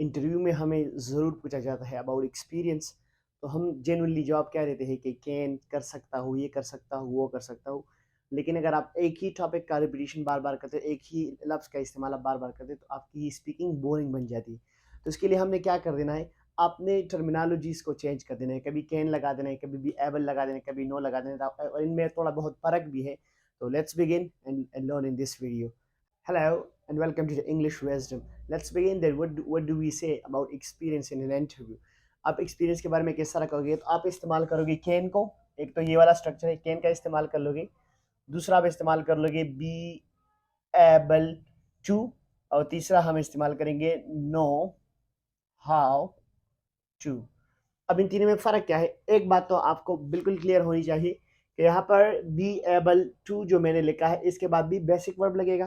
Interview में हमें ज़रूर पूछा जाता है अबाउट एक्सपीरियंस, तो हम जेन्युइनली जवाब क्या देते हैं कि कैन कर सकता हूँ, ये कर सकता हूँ, वो कर सकता हूँ। लेकिन अगर आप एक ही टॉपिक का रिपीटिशन बार-बार करते हो, एक ही लफ्ज़ का इस्तेमाल आप बार-बार करते हो, तो आपकी स्पीकिंग बोरिंग बन जाती है। तो इसके लिए हमने क्या कर देना है, आपने टर्मिनोलॉजीज़ को चेंज कर देना है, कभी कैन लगा देना है, कभी भी एबल लगा देना है, कभी नो लगा देना है, और इनमें थोड़ा बहुत फ़र्क भी है। So let's begin and learn in this video. Hello and welcome to the English Wisdom. Let's begin then. What do we say about experience in an interview? आप एक्सपीरियंस के बारे में किस तरह कहोगे, तो आप इस्तेमाल करोगे कैन को। एक तो ये वाला स्ट्रक्चर है, कैन का इस्तेमाल कर लोगे। दूसरा आप इस्तेमाल कर लोगे बी एबल टू, और तीसरा हम इस्तेमाल करेंगे नो हाउ टू। अब इन तीनों में फ़र्क क्या है? एक बात तो आपको बिल्कुल क्लियर होनी चाहिए कि यहाँ पर बी एबल टू जो मैंने लिखा है, इसके बाद भी बेसिक वर्ब लगेगा,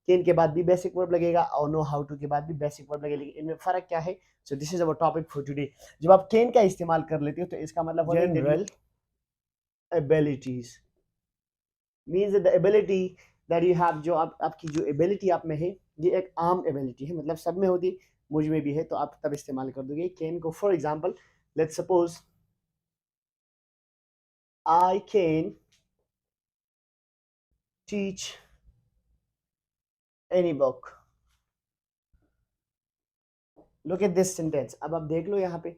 कैन के बाद भी बेसिक वर्ब लगेगा, और नो हाउ टू के बाद भी बेसिक वर्ब लगेगा। लेकिन इनमें फ़र्क क्या है? So this is our topic for today. जब आप कैन का इस्तेमाल कर लेते हो, तो इसका मतलब होता है general abilities, means the ability that you have, जो आपकी जो एबिलिटी आप में है, ये एक आम एबिलिटी है, मतलब सब में होती, मुझ में भी है, तो आप तब इस्तेमाल कर दोगे कैन को। For example, let's suppose I can teach any book. Look at this sentence. अब आप देख लो यहाँ पे,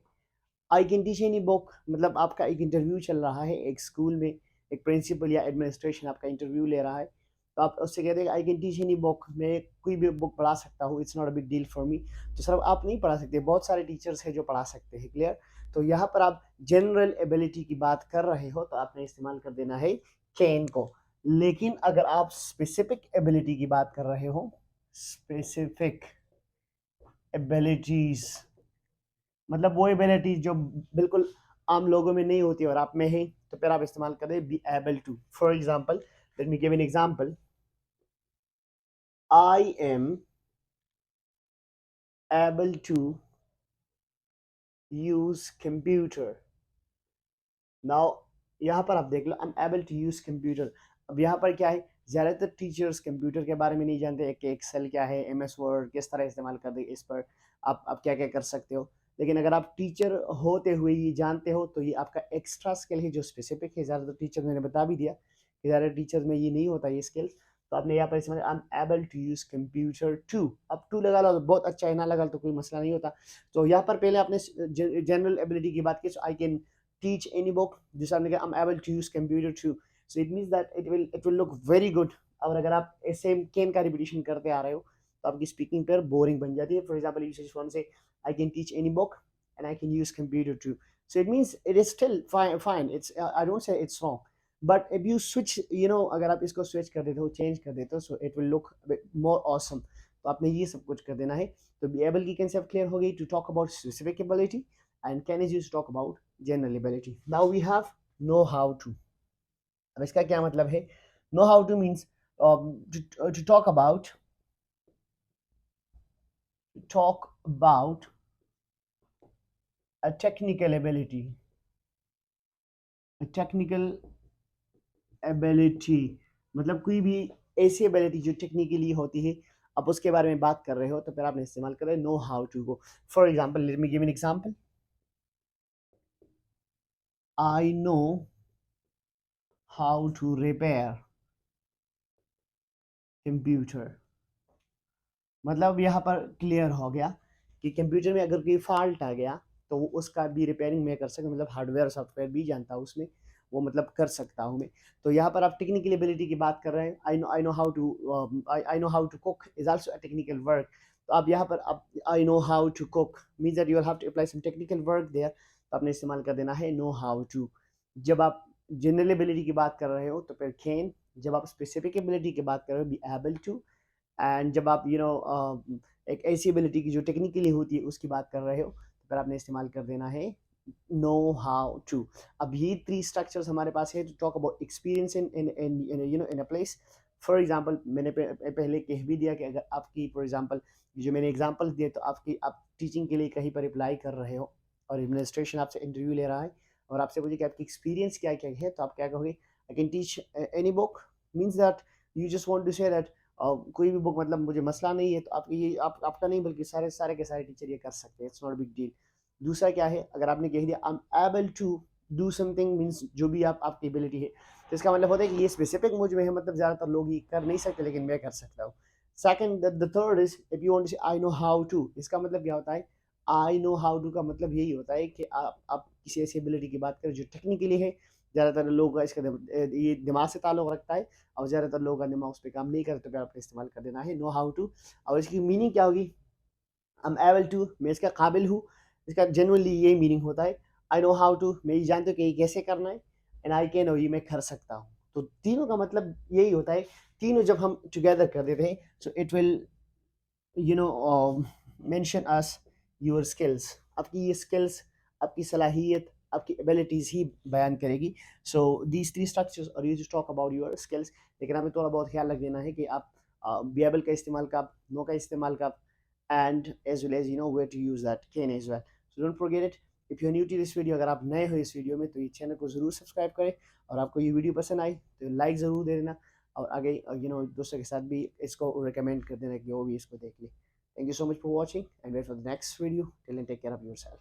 I can teach any book, मतलब आपका एक इंटरव्यू चल रहा है एक स्कूल में, एक प्रिंसिपल या एडमिनिस्ट्रेशन आपका इंटरव्यू ले रहा है, तो आप उससे कहते हैं I can teach any book, मैं कोई भी बुक पढ़ा सकता हूँ, it's not a big deal for me. तो सर आप नहीं पढ़ा सकते, बहुत सारे टीचर्स हैं जो पढ़ा सकते हैं, क्लियर। तो यहाँ पर आप जनरल एबिलिटी की बात कर रहे हो, तो आपने इस्तेमाल कर देना है कैन को। लेकिन अगर आप स्पेसिफिक एबिलिटी की बात कर रहे हो, स्पेसिफिक एबिलिटीज, मतलब वो एबिलिटीज जो बिल्कुल आम लोगों में नहीं होती और आप में है, तो फिर आप इस्तेमाल करें be able to. For example, let me give an example, I am able to use computer. Now यहाँ पर आप देख लो, I am able to use computer. अब यहाँ पर क्या है, ज़्यादातर टीचर्स कंप्यूटर के बारे में नहीं जानते कि एक्सेल क्या है, एम एस वर्ड किस तरह इस्तेमाल कर दे, इस पर आप क्या क्या कर सकते हो। लेकिन अगर आप टीचर होते हुए ये जानते हो, तो ये आपका एक्स्ट्रा स्किल है जो स्पेसिफिक है। ज़्यादातर टीचर, मैंने बता भी दिया कि ज़्यादा टीचर्स में ये नहीं होता ये स्किल्स। तो आपने यहाँ पर इस्तेमाल, I am able to use computer too. अब टू लगा लो तो बहुत अच्छा है, ना लगा तो कोई मसला नहीं होता। तो यहाँ पर पहले आपने जनरल एबिलिटी की बात की, so I can teach any book. जिस आपने कहा I'm able to use computer too, so it means that it will look very good. और अगर आप ऐसे कैन का रिपीटिशन करते आ रहे हो, तो आपकी स्पीकिंग पर बोरिंग बन जाती है। For example, you just want say I can teach any book and I can use computer too, so it means it is still fine. It's I don't say it's wrong, but if you switch, अगर आप इसको switch कर देते हो, change कर देते हो, so it will look a bit more awesome. तो आपने ये सब कुछ कर देना है। तो be able की concept clear हो गई, to talk about specific ability, and can is used to talk about general ability. Now we have know how to. अब इसका क्या मतलब है? Know how to means to talk about a technical ability. A technical ability मतलब कोई भी ऐसी ability जो टेक्निकली होती है, आप उसके बारे में बात कर रहे हो, तो फिर आपने इस्तेमाल कर रहे नो हाउ टू को। For example, let me give an example, I know how to repair computer. मतलब यहाँ पर क्लियर हो गया कि कंप्यूटर में अगर कोई फॉल्ट आ गया, तो वो उसका भी रिपेयरिंग मैं कर सकता, मतलब हार्डवेयर सॉफ्टवेयर भी जानता हूँ उसमें, वो मतलब कर सकता हूँ मैं। तो यहाँ पर आप टेक्निकल एबिलिटी की बात कर रहे हैं। I know how to cook is also a technical work. तो आप यहाँ पर आप I know how to cook means that you will have to apply some technical work there, तो आपने इस्तेमाल कर देना है नो हाउ टू। जब आप जनरल एबिलिटी की बात कर रहे हो, तो फिर कैन। जब आप स्पेसिफिक एबिलिटी की बात कर रहे हो, बी एबल टू। एंड जब आप एक ऐसी एबिलिटी की जो टेक्निकली होती है उसकी बात कर रहे हो, तो फिर आपने इस्तेमाल कर देना है नो हाउ टू। अब ये 3 स्ट्रक्चर्स हमारे पास है to talk about experience in a place. For example, मैंने पहले कह भी दिया कि अगर आपकी, फॉर एग्जांपल, जो मैंने एग्जांपल दिए, तो आप टीचिंग के लिए कहीं पर अप्लाई कर रहे हो और एडमिनिस्ट्रेशन आपसे इंटरव्यू ले रहा है और आपसे पूछे कि आपकी एक्सपीरियंस क्या क्या है, तो आप क्या कहोगे? I can teach any book, means that you just want to say that कोई भी बुक मतलब मुझे मसला नहीं है, तो आप ये आप आपका नहीं बल्कि सारे सारे के सारे टीचर ये कर सकते हैं, इट्स नॉट बिग डील। दूसरा क्या है, अगर आपने कह दिया I am able to do something, means जो भी आप आपकी एबिलिटी है, तो इसका मतलब होता है कि ये स्पेसिफिक मुझ में है, मतलब ज़्यादातर लोग ये कर नहीं सकते लेकिन मैं कर सकता हूँ। Second, the third is if you want to say I know how to, इसका मतलब क्या होता है, आई नो हाउ टू का मतलब यही होता है कि आप किसी ऐसी एबिलिटी की बात करें जो टेक्निकली है। ज़्यादातर लोगों का ये दिमाग से ताल्लुक़ रखता है, और ज़्यादातर लोगों का दिमाग उस पे काम नहीं करते, तो फिर आपको इस्तेमाल कर देना है नो हाउ टू। और इसकी मीनिंग क्या होगी, आई एम एबल टू, मैं इसका काबिल हूँ, इसका जेनुअनली यही मीनिंग होता है। आई नो हाउ टू, मैं ये जानता हूँ कि ये कैसे करना है। एंड आई कैन, और ये मैं कर सकता हूँ। तो तीनों का मतलब यही होता है, तीनों जब हम टुगेदर कर देते हैं, so it will you know mention us your skills, आपकी ये स्किल्स, आपकी सलाहियत, आपकी एबिलिटीज़ ही बयान करेगी। सो दीज थ्री स्ट्रक्चर्स और you just talk about your skills, लेकिन हमें थोड़ा बहुत ख्याल रख देना है कि आप बी एबल का इस्तेमाल कब, नो का इस्तेमाल कब, and as well as you know where to use that can as well. So don't forget it. If you're new to this video, अगर आप नए हो इस वीडियो में, तो ये चैनल को ज़रूर सब्सक्राइब करें, और आपको ये वीडियो पसंद आई तो लाइक ज़रूर दे देना, और आगे दोस्तों के साथ भी इसको रिकमेंड कर देना कि वो भी इसको देख ले। Thank you so much for watching and wait for the next video. Till then, take care of yourself.